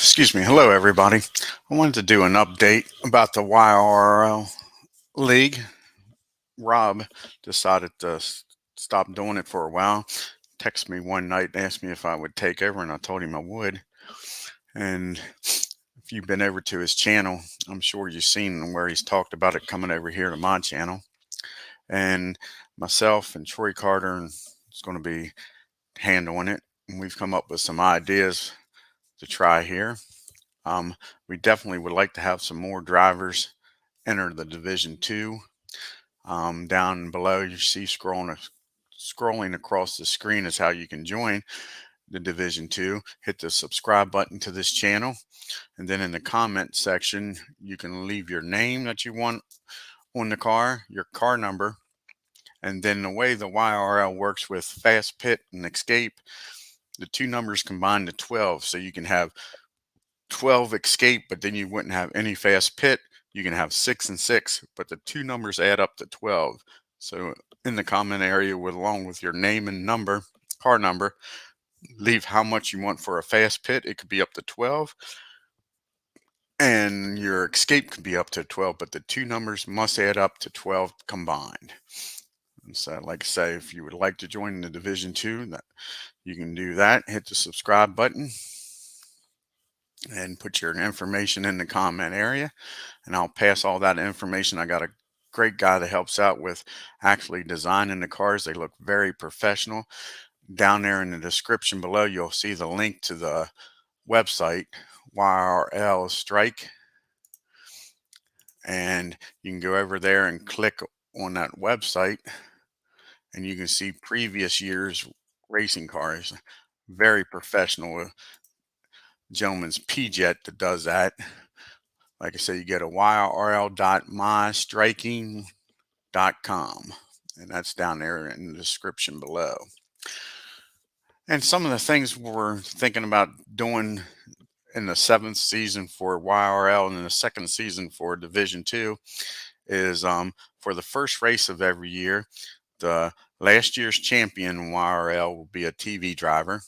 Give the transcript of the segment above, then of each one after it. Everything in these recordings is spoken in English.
Excuse me. Hello, everybody. I wanted to do an update about the YRL League. Rob decided to stop doing it for a while. Texted me one night and asked me if I would take over, and I told him I would. And if you've been over to his channel, I'm sure you've seen where he's talked about it coming over here to my channel. And myself and Troy Carter is going to be handling it. And we've come up with some ideas to try here. We definitely would like to have some more drivers enter the Division 2. Down below, you see scrolling across the screen is how you can join the Division 2. Hit the subscribe button to this channel, and then in the comment section, you can leave your name that you want on the car, your car number, and then the way the YRL works with Fast Pit and Escape, the two numbers combine to 12, so you can have 12 escape, but then you wouldn't have any fast pit. You can have 6 and 6, but the two numbers add up to 12. So in the comment area, along with your name and number, car number, leave how much you want for a fast pit. It could be up to 12, and your escape could be up to 12, but the two numbers must add up to 12 combined. And so, like I say, if you would like to join the Division 2, that you can do that. Hit the subscribe button and put your information in the comment area, and I'll pass all that information. I got a great guy that helps out with actually designing the cars. They look very professional. Down there in the description below, you'll see the link to the website YRL Strike, and you can go over there and click on that website, and you can see previous years racing cars. Very professional gentleman's P-Jet that does that. Like I said, you go to yrl.mystriking.com, and that's down there in the description below. And some of the things we're thinking about doing in the 7th season for YRL and in the 2nd season for Division 2 is for the first race of every year, the last year's champion YRL will be a TV driver.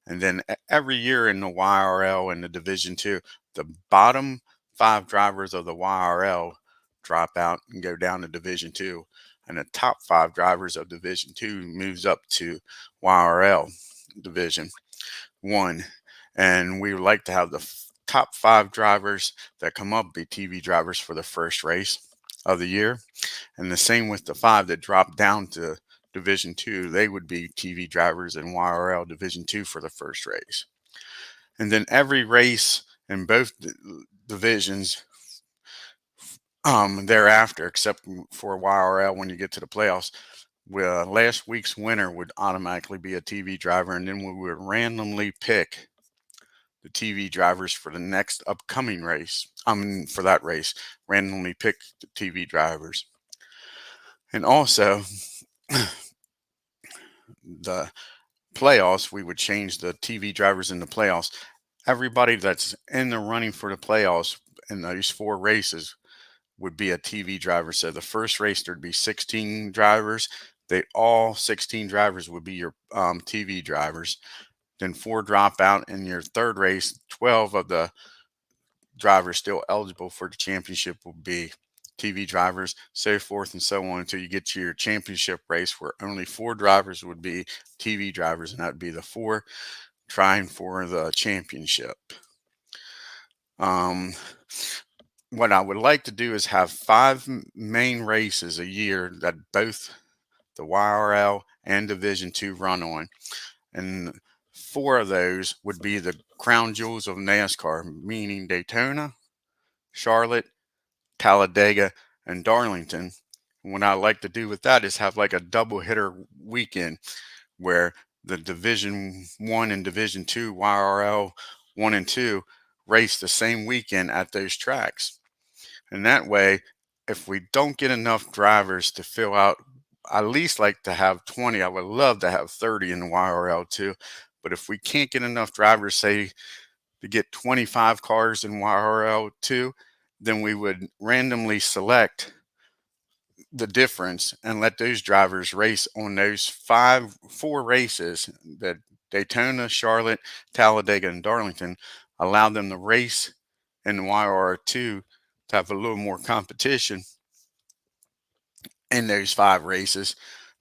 And then every year in the YRL and the Division 2, the bottom 5 drivers of the YRL drop out and go down to Division 2. And the top 5 drivers of Division 2 moves up to YRL Division 1. And we would like to have the top 5 drivers that come up be TV drivers for the first race of the year. And the same with the 5 that drop down to Division 2, they would be TV drivers in YRL Division 2 for the first race. And then every race in both divisions thereafter, except for YRL when you get to the playoffs, last week's winner would automatically be a TV driver, and then we would randomly pick the TV drivers for the next upcoming race. For that race, randomly pick the TV drivers. And also, the playoffs, we would change the TV drivers in the playoffs. Everybody that's in the running for the playoffs in those 4 races would be a TV driver. So the first race, there'd be 16 drivers. All 16 drivers would be your TV drivers. Then 4 drop out in your third race. 12 of the drivers still eligible for the championship will be TV drivers, so forth and so on until you get to your championship race where only 4 drivers would be TV drivers, and that would be the 4 trying for the championship. What I would like to do is have 5 main races a year that both the YRL and Division 2 run on, and 4 of those would be the crown jewels of NASCAR, meaning Daytona, Charlotte, Talladega, and Darlington. What I like to do with that is have like a double hitter weekend where the Division 1 and Division 2 YRL 1 and 2 race the same weekend at those tracks. And that way, if we don't get enough drivers to fill out, I at least like to have 20. I would love to have 30 in the YRL 2. But if we can't get enough drivers, say, to get 25 cars in YRL 2, then we would randomly select the difference and let those drivers race on those 4 races, that Daytona, Charlotte, Talladega, and Darlington. allow them to race in the YRL2 to have a little more competition in those 5 races.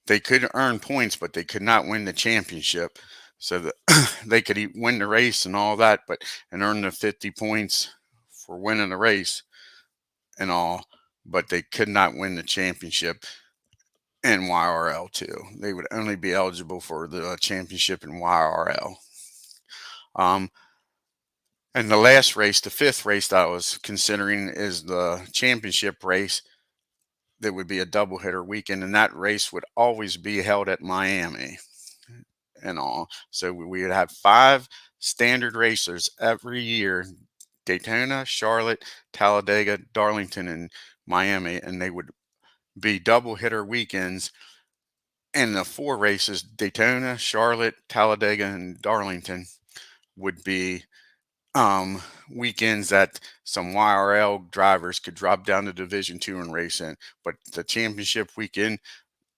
They could earn points, but they could not win the championship. So that they could win the race and all that, but and earn the 50 points for winning the race and all, but they could not win the championship in YRL2. They would only be eligible for the championship in YRL. And the last race, the 5th race that I was considering, is the championship race. That would be a doubleheader weekend, and that race would always be held at Miami and all. So we would have 5 standard racers every year: Daytona, Charlotte, Talladega, Darlington, and Miami, and they would be doubleheader weekends. And the 4 races, Daytona, Charlotte, Talladega, and Darlington, would be weekends that some YRL drivers could drop down to Division II and race in. But the championship weekend,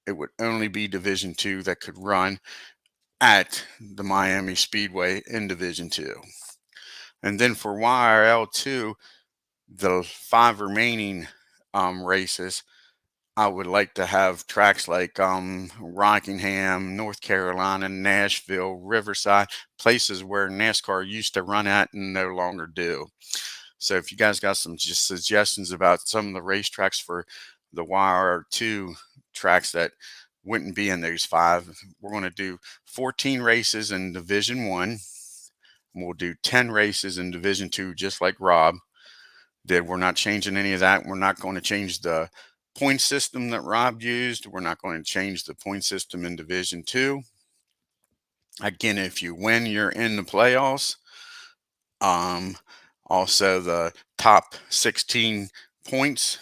it would only be Division II that could run at the Miami Speedway in Division II. And then for YRL2, the 5 remaining races, I would like to have tracks like Rockingham, North Carolina, Nashville, Riverside, places where NASCAR used to run at and no longer do. So if you guys got some just suggestions about some of the racetracks for the YR2 tracks that wouldn't be in those 5, we're going to do 14 races in Division 1. We'll do 10 races in Division 2, just like Rob did. We're not changing any of that. We're not going to change the point system that Rob used. We're not going to change the point system in Division 2. Again, if you win, you're in the playoffs. Also the top 16 points.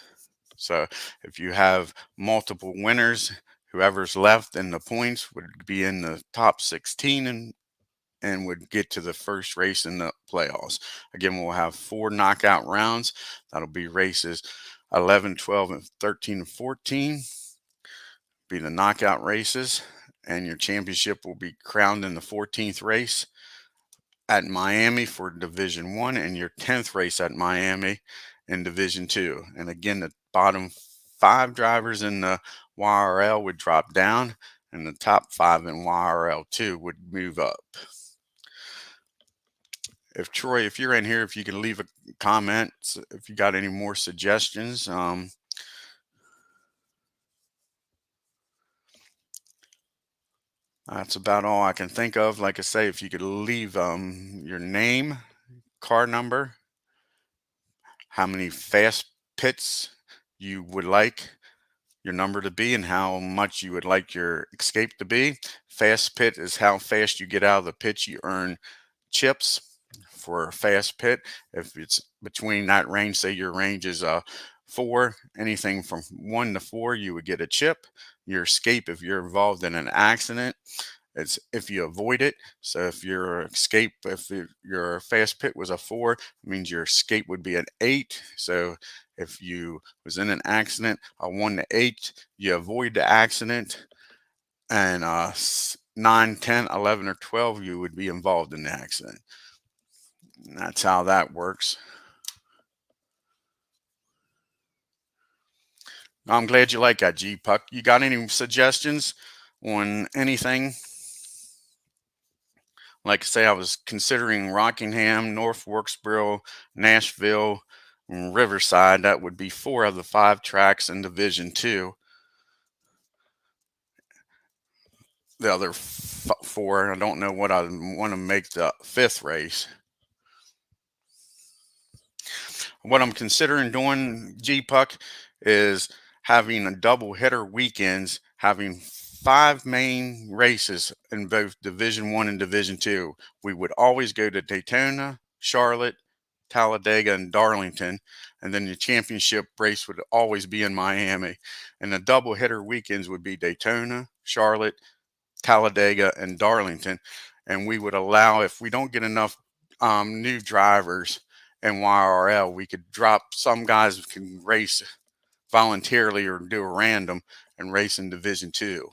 So if you have multiple winners, whoever's left in the points would be in the top 16 and would get to the first race in the playoffs. Again, we'll have 4 knockout rounds. That'll be races 11, 12, and 13 and 14. Be the knockout races, and your championship will be crowned in the 14th race at Miami for Division 1 and your 10th race at Miami in Division 2. And again, the bottom 5 drivers in the YRL would drop down, and the top 5 in YRL2 would move up. If Troy, if you're in here, if you can leave a comment, if you got any more suggestions. That's about all I can think of. Like I say, if you could leave your name, car number, how many fast pits you would like your number to be, and how much you would like your escape to be. Fast pit is how fast you get out of the pit. You earn chips for a fast pit. If it's between that range, say your range is 4, anything from 1 to 4, you would get a chip. Your escape, if you're involved in an accident, it's if you avoid it. So if your escape, if your fast pit was a 4, it means your escape would be an 8. So if you was in an accident, a 1 to 8, you avoid the accident. And 9, 10, 11, or 12, you would be involved in the accident. And that's how that works. I'm glad you like that, G Puck. You got any suggestions on anything? Like I say, I was considering Rockingham, North Wilkesboro, Nashville, and Riverside. That would be 4 of the 5 tracks in Division 2. The other 4, I don't know what I want to make the 5th race. What I'm considering doing, G Puck, is having a double header weekends, having 5 main races in both Division 1 and Division 2. We would always go to Daytona, Charlotte, Talladega, and Darlington, and then the championship race would always be in Miami. And the double header weekends would be Daytona, Charlotte, Talladega, and Darlington. And we would allow, if we don't get enough new drivers in YRL, we could drop, some guys can race voluntarily or do a random and race in Division 2.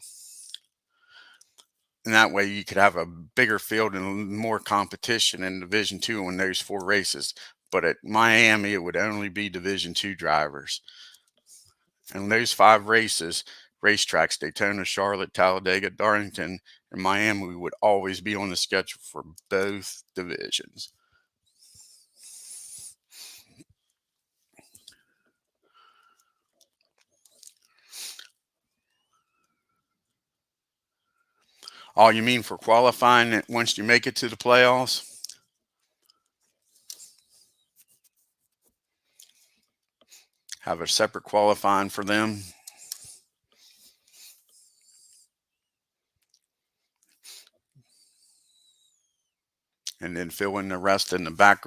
and that way you could have a bigger field and more competition in Division II in those 4 races. But at Miami, it would only be Division II drivers. And those 5 racetracks, Daytona, Charlotte, Talladega, Darlington, and Miami, would always be on the schedule for both divisions. Oh, you mean for qualifying once you make it to the playoffs? Have a separate qualifying for them? And then fill in the rest in the back.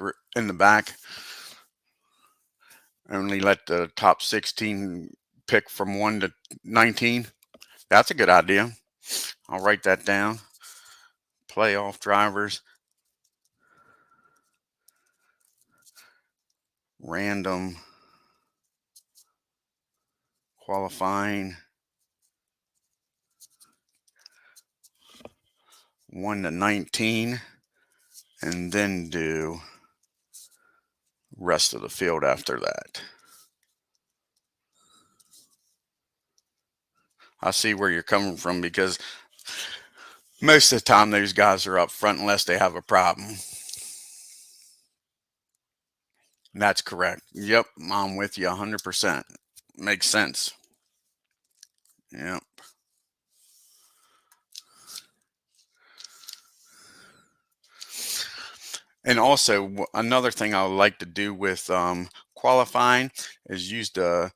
Only let the top 16 pick from 1 to 19. That's a good idea. I'll write that down. Playoff drivers, random qualifying, 1 to 19, and then do rest of the field after that. I see where you're coming from, because most of the time those guys are up front unless they have a problem. That's correct. Yep, I'm with you 100%. Makes sense. Yep. And also, another thing I would like to do with qualifying is use the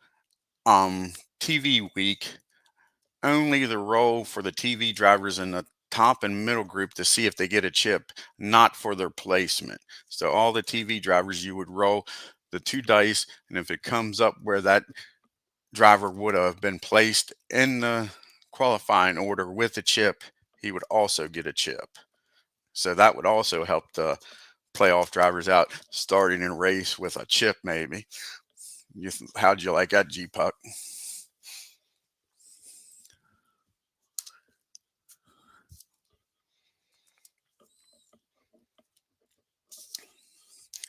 TV week, only the roll for the TV drivers in the top and middle group to see if they get a chip, not for their placement. So all the TV drivers, you would roll the 2 dice, and if it comes up where that driver would have been placed in the qualifying order with a chip, he would also get a chip. So that would also help the playoff drivers out starting in a race with a chip, maybe. How'd you like that, G-Puck?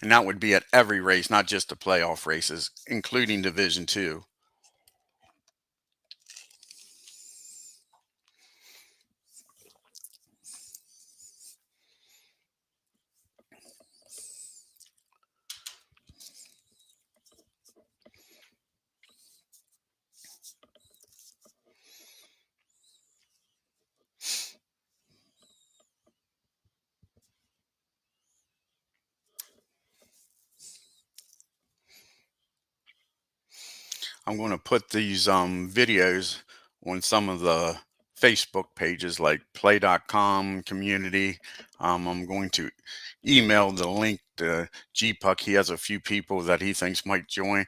And that would be at every race, not just the playoff races, including Division II. I'm going to put these videos on some of the Facebook pages like play.com community. I'm going to email the link to G-Puck. He has a few people that he thinks might join,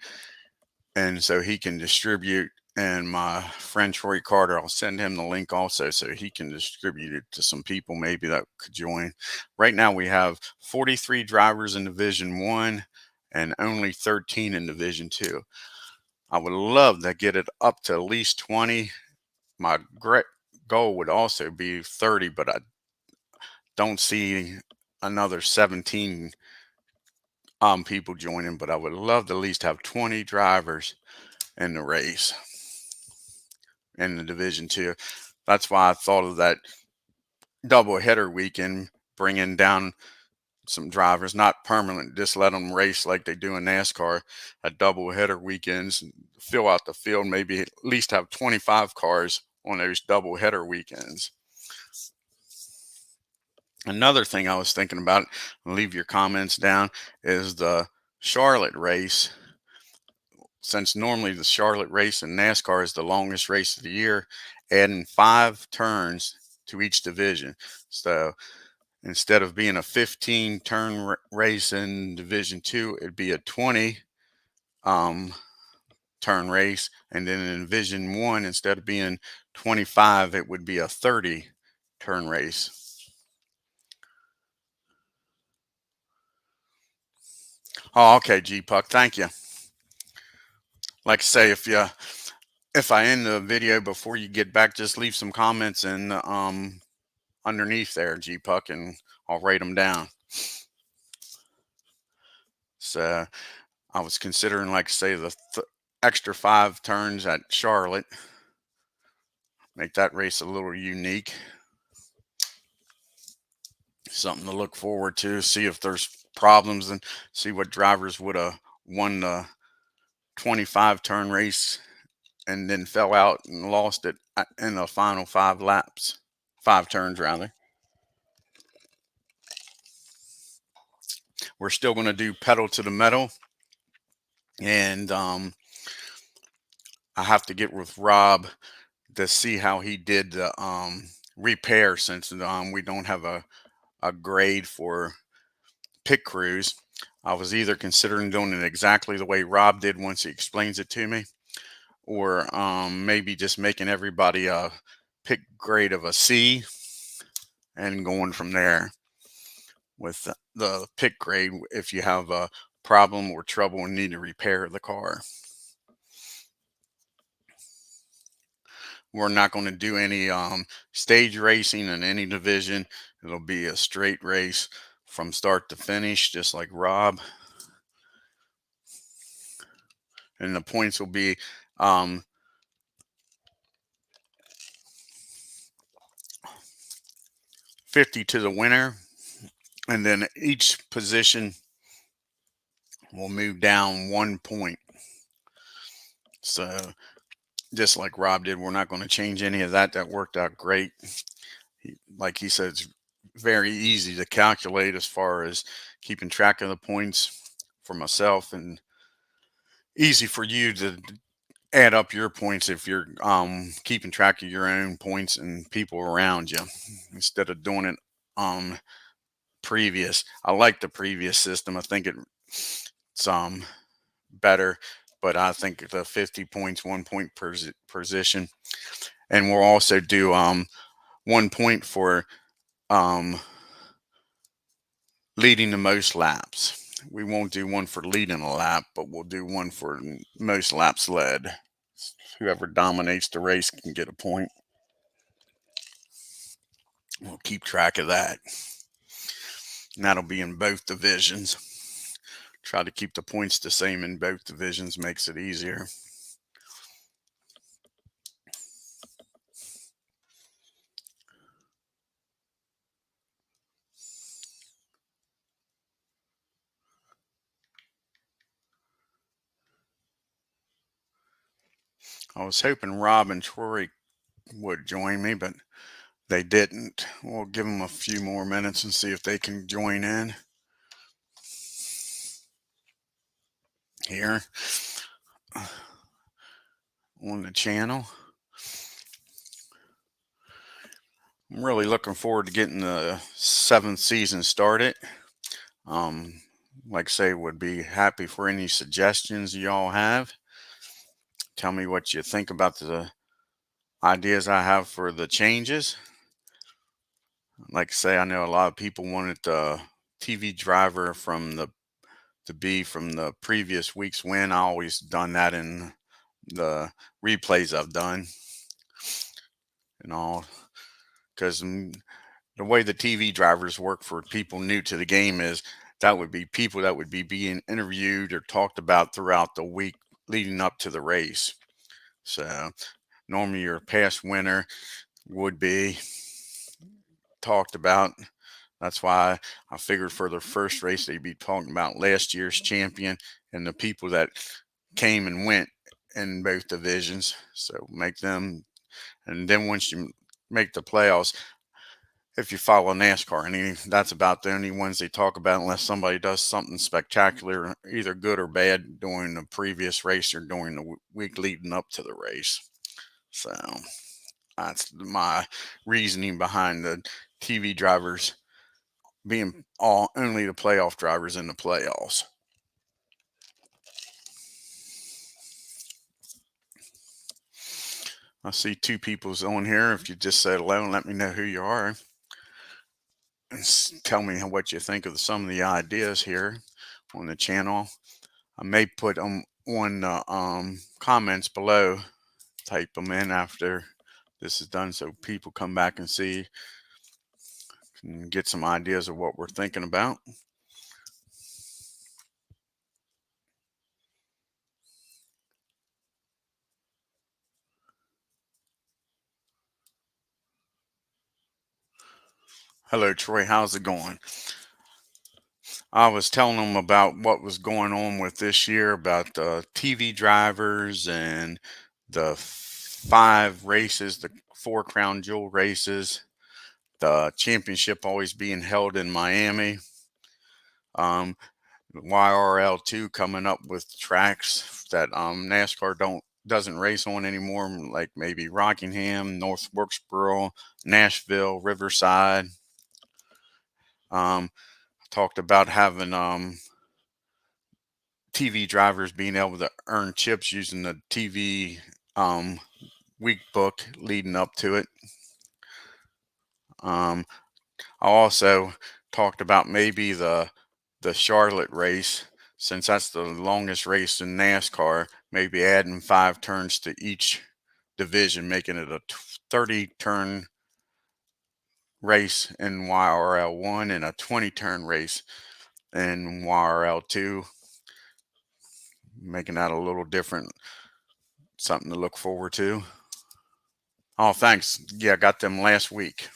and so he can distribute. And my friend Troy Carter, I'll send him the link also so he can distribute it to some people maybe that could join. Right now we have 43 drivers in Division I and only 13 in Division II. I would love to get it up to at least 20. My great goal would also be 30, but I don't see another 17 people joining. But I would love to at least have 20 drivers in the race in the Division II. That's why I thought of that double header weekend, bringing down some drivers, not permanent, just let them race like they do in NASCAR at double header weekends, and fill out the field, maybe at least have 25 cars on those double header weekends. Another thing I was thinking about, leave your comments down, is the Charlotte race. Since normally the Charlotte race in NASCAR is the longest race of the year, adding 5 turns to each division. So instead of being a 15 turn race in Division II, it'd be a 20 turn race. And then in Division I, instead of being 25, it would be a 30 turn race. Oh, okay, G-Puck, thank you. Like I say, if I end the video before you get back, just leave some comments in the underneath there, G-Puck, and I'll rate them down. So I was considering, like, say, the extra 5 turns at Charlotte, make that race a little unique, something to look forward to, see if there's problems, and see what drivers would have won the 25-turn race and then fell out and lost it in the final 5 laps, 5 turns rather. We're still going to do pedal to the metal, and I have to get with Rob to see how he did the repair, since we don't have a grade for pit crews. I was either considering doing it exactly the way Rob did once he explains it to me, or maybe just making everybody a pit grade of a C and going from there with the pit grade if you have a problem or trouble and need to repair the car. We're not going to do any stage racing in any division. It'll be a straight race from start to finish, just like Rob. And the points will be 50 to the winner. And then each position will move down 1 point. So just like Rob did, we're not going to change any of that. That worked out great. Like he said, it's very easy to calculate as far as keeping track of the points for myself, and easy for you to add up your points if you're keeping track of your own points and people around you, instead of doing it previous. I like the previous system. I think it's better, but I think the 50 points, 1 point per position, and we'll also do 1 point for um leading the most laps. We won't do one for leading a lap, but we'll do one for most laps led. Whoever dominates the race can get a point. We'll keep track of that. And that'll be in both divisions. Try to keep the points the same in both divisions, makes it easier. I was hoping Rob and Troy would join me, but they didn't. We'll give them a few more minutes and see if they can join in here on the channel. I'm really looking forward to getting the 7th season started. Like I say, would be happy for any suggestions y'all have. Tell me what you think about the ideas I have for the changes. Like I say, I know a lot of people wanted the TV driver from the to be from the previous week's win. I always done that in the replays I've done and all, because the way the TV drivers work for people new to the game is that would be people that would be being interviewed or talked about throughout the week leading up to the race. So normally your past winner would be talked about. That's why I figured for the first race they'd be talking about last year's champion and the people that came and went in both divisions. So make them, and then once you make the playoffs, if you follow NASCAR, and that's about the only ones they talk about, unless somebody does something spectacular, either good or bad, during the previous race or during the week leading up to the race. So that's my reasoning behind the TV drivers being only the playoff drivers in the playoffs. I see 2 people's on here. If you just say hello and let me know who you are, and tell me what you think of some of the ideas here on the channel. I may put them on the comments below, type them in after this is done, so people come back and see and get some ideas of what we're thinking about. Hello, Troy. How's it going? I was telling them about what was going on with this year about the TV drivers and the 5 races, the 4 crown jewel races, the championship always being held in Miami. Um, YRL 2 coming up with tracks that NASCAR doesn't race on anymore, like maybe Rockingham, North Wilkesboro, Nashville, Riverside. Talked about having TV drivers being able to earn chips using the TV week book leading up to it. I also talked about maybe the Charlotte race, since that's the longest race in NASCAR, maybe adding 5 turns to each division, making it a 30-turn race in YRL 1 and a 20-turn race in YRL 2, making that a little different, something to look forward to. Oh, thanks. Yeah, I got them last week.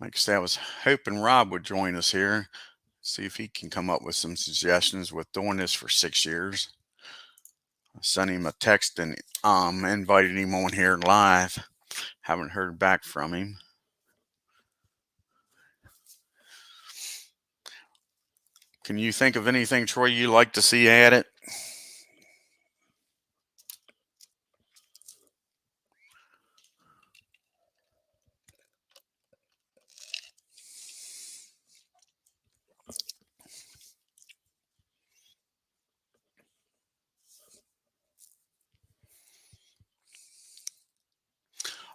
Like I said, I was hoping Rob would join us here, see if he can come up with some suggestions with doing this for 6 years. I sent him a text and invited him on here live. Haven't heard back from him. Can you think of anything, Troy, you'd like to see added?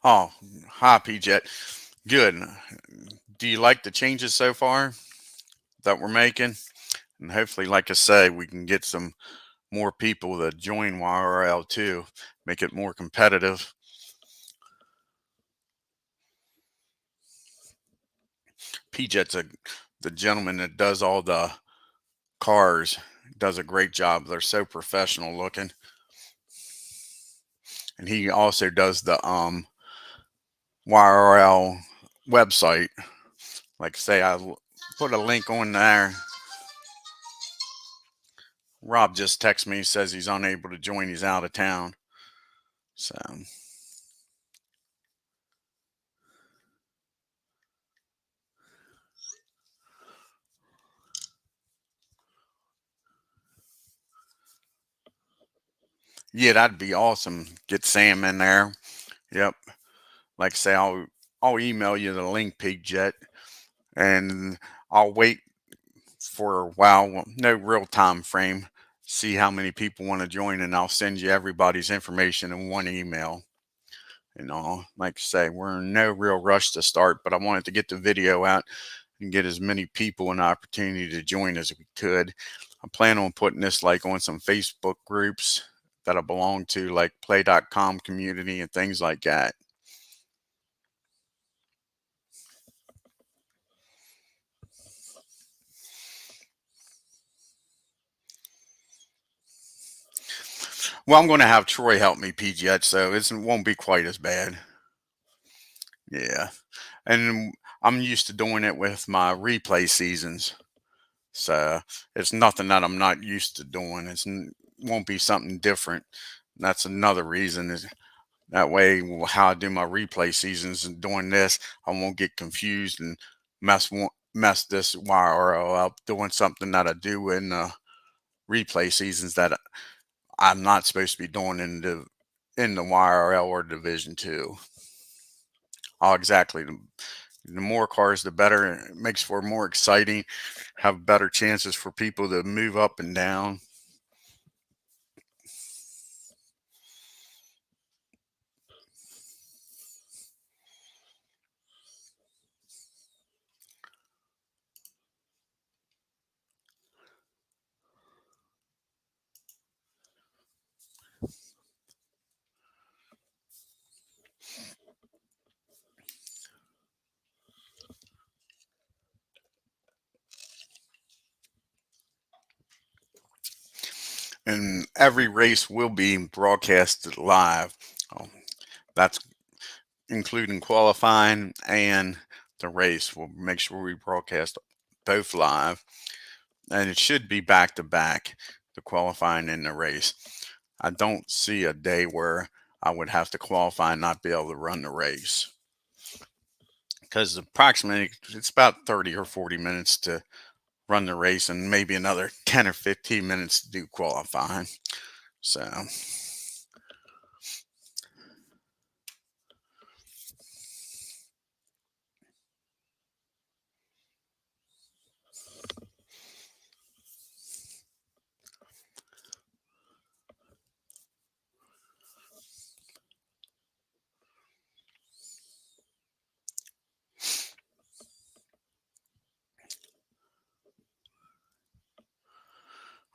Oh, hi, PJ. Good. Do you like the changes so far that we're making? And hopefully, like I say, we can get some more people to join YRL 2, make it more competitive. PJ's the gentleman that does all the cars, does a great job. They're so professional looking. And he also does the YRL website. Like say put a link on there. Rob just texted me, says he's unable to join, he's out of town. So yeah, that'd be awesome. Get Sam in there. Yep. Like I say, I'll email you the link, Pigjet, and I'll wait for a while. Well, no real time frame. See how many people want to join, and I'll send you everybody's information in one email. Like I say, we're in no real rush to start, but I wanted to get the video out and get as many people an opportunity to join as we could. I plan on putting this like on some Facebook groups that I belong to, like play.com community and things like that. Well, I'm going to have Troy help me, PGH, so it won't be quite as bad. Yeah. And I'm used to doing it with my replay seasons. So it's nothing that I'm not used to doing. Won't be something different. That's another reason is that way how I do my replay seasons and doing this, I won't get confused and mess this YRL up doing something that I do in replay seasons that I'm not supposed to be doing in the YRL or Division 2. Oh, exactly. The more cars, the better. It makes for more exciting, have better chances for people to move up and down. and every race will be broadcasted live. Um, that's including qualifying and the race. We'll make sure we broadcast both live, and it should be back to back, the qualifying and the race. I don't see a day where I would have to qualify and not be able to run the race, because approximately it's about 30 or 40 minutes to run the race and maybe another 10 or 15 minutes to do qualifying. So,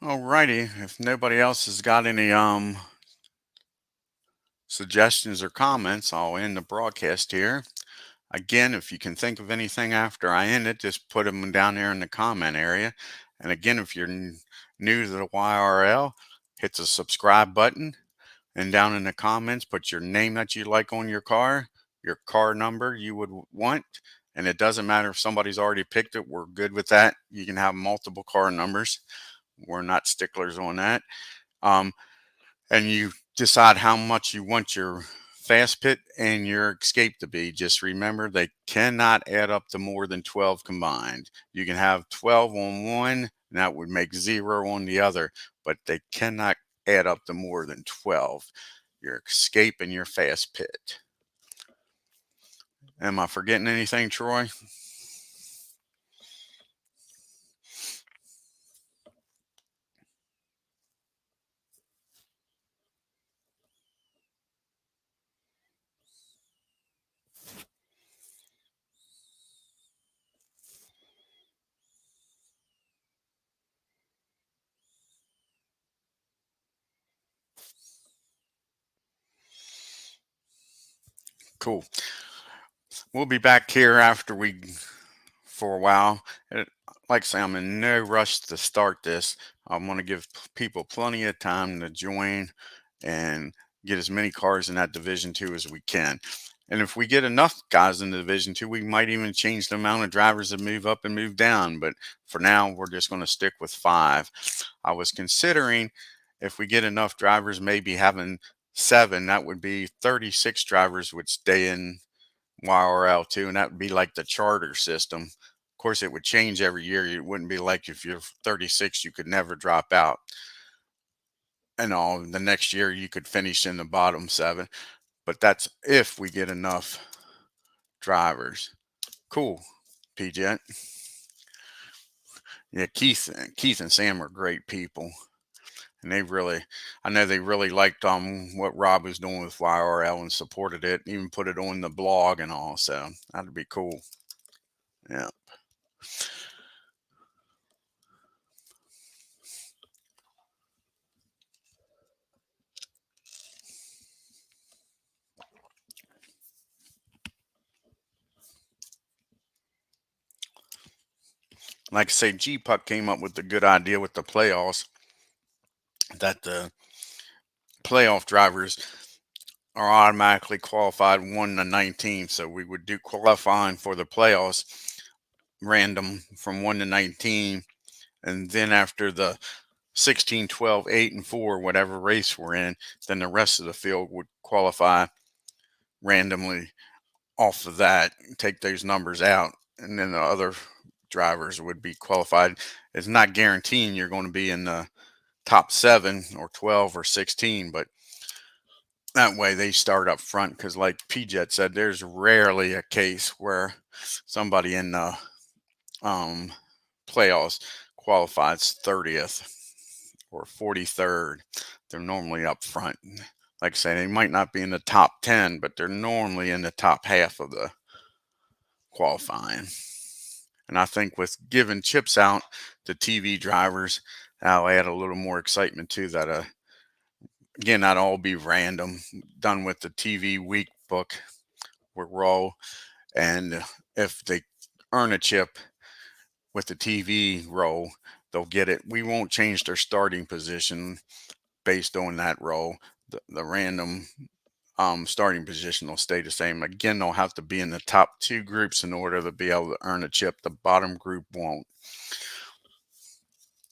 alrighty, if nobody else has got any suggestions or comments, I'll end the broadcast here. Again, if you can think of anything after I end it, just put them down there in the comment area. And again, if you're new to the YRL, hit the subscribe button, and down in the comments, put your name that you like on your car number you would want. And it doesn't matter if somebody's already picked it, we're good with that. You can have multiple car numbers. We're not sticklers on that. Um, and you decide how much you want your fast pit and your escape to be. Just remember, they cannot add up to more than 12 combined. You can have 12 on one, and that would make 0 on the other, but they cannot add up to more than 12. Your escape and your fast pit. Am I forgetting anything, Troy? Cool. We'll be back here after we for a while. Like I say, I'm in no rush to start this. I want to give people plenty of time to join and get as many cars in that Division Two as we can. And if we get enough guys in the Division Two, we might even change the amount of drivers that move up and move down. But for now, we're just going to stick with 5. I was considering, if we get enough drivers, maybe having 7. That would be 36 drivers would stay in YRL2, and that would be like the charter system. Of course, it would change every year. It wouldn't be like if you're 36, you could never drop out. And all the next year you could finish in the bottom 7. But that's if we get enough drivers. Cool, PJ. Yeah, Keith and Sam are great people. And I know they really liked what Rob was doing with YRL and supported it, even put it on the blog and all. So that'd be cool. Yeah. Like I say, G Puck came up with the good idea with the playoffs, that the playoff drivers are automatically qualified 1 to 19. So we would do qualifying for the playoffs random from 1 to 19. And then after the 16, 12, 8, and 4, whatever race we're in, then the rest of the field would qualify randomly off of that, take those numbers out. And then the other drivers would be qualified. It's not guaranteeing you're going to be in the top 7 or 12 or 16, but that way they start up front, because like PJet said, there's rarely a case where somebody in the um, playoffs qualifies 30th or 43rd. They're normally up front. Like I say, they might not be in the top 10, but they're normally in the top half of the qualifying. And I think with giving chips out to TV drivers, that'll add a little more excitement to that. Again, that'll all be random, done with the TV week book with roll. And if they earn a chip with the TV roll, they'll get it. We won't change their starting position based on that role. The random starting position will stay the same. Again, they'll have to be in the top 2 groups in order to be able to earn a chip. The bottom group won't.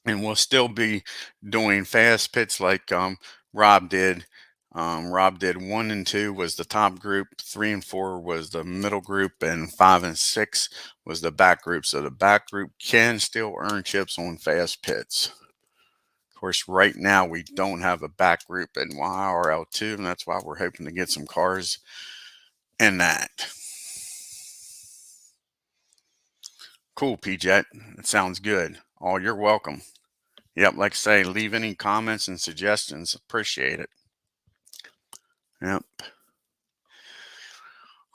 And we'll still be doing fast pits like Rob did. Rob did 1 and 2 was the top group, 3 and 4 was the middle group, and 5 and 6 was the back group. So the back group can still earn chips on fast pits. Of course, right now we don't have a back group in YRL2, and that's why we're hoping to get some cars in that. Cool, PJ. It sounds good. Oh, you're welcome. Yep, like I say, leave any comments and suggestions. Appreciate it. Yep.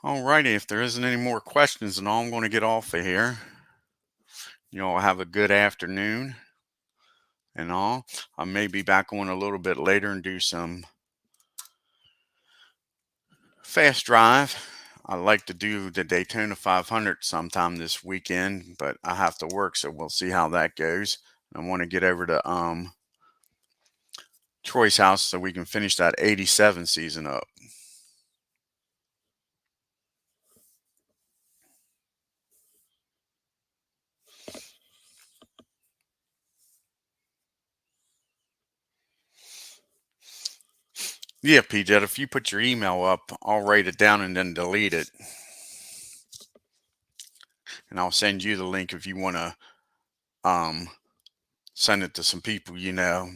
Alrighty, if there isn't any more questions, then I'm going to get off of here. You all have a good afternoon and all. I may be back on a little bit later and do some fast drive. I like to do the Daytona 500 sometime this weekend, but I have to work, so we'll see how that goes. I want to get over to Troy's house so we can finish that 87 season up. Yeah, PJ, if you put your email up, I'll write it down and then delete it. And I'll send you the link if you want to send it to some people you know.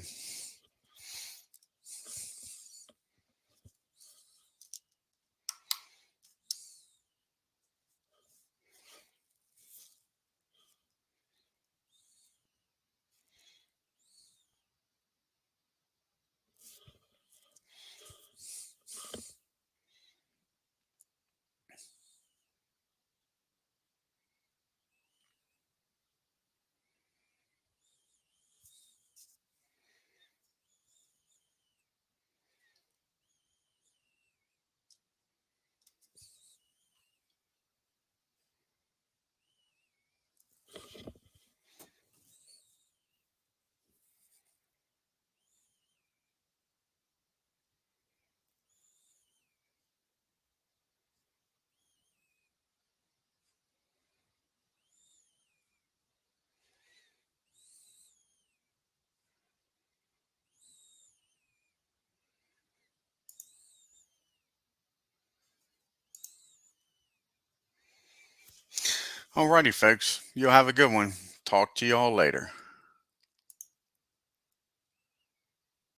Alrighty, folks. You'll have a good one. Talk to y'all later.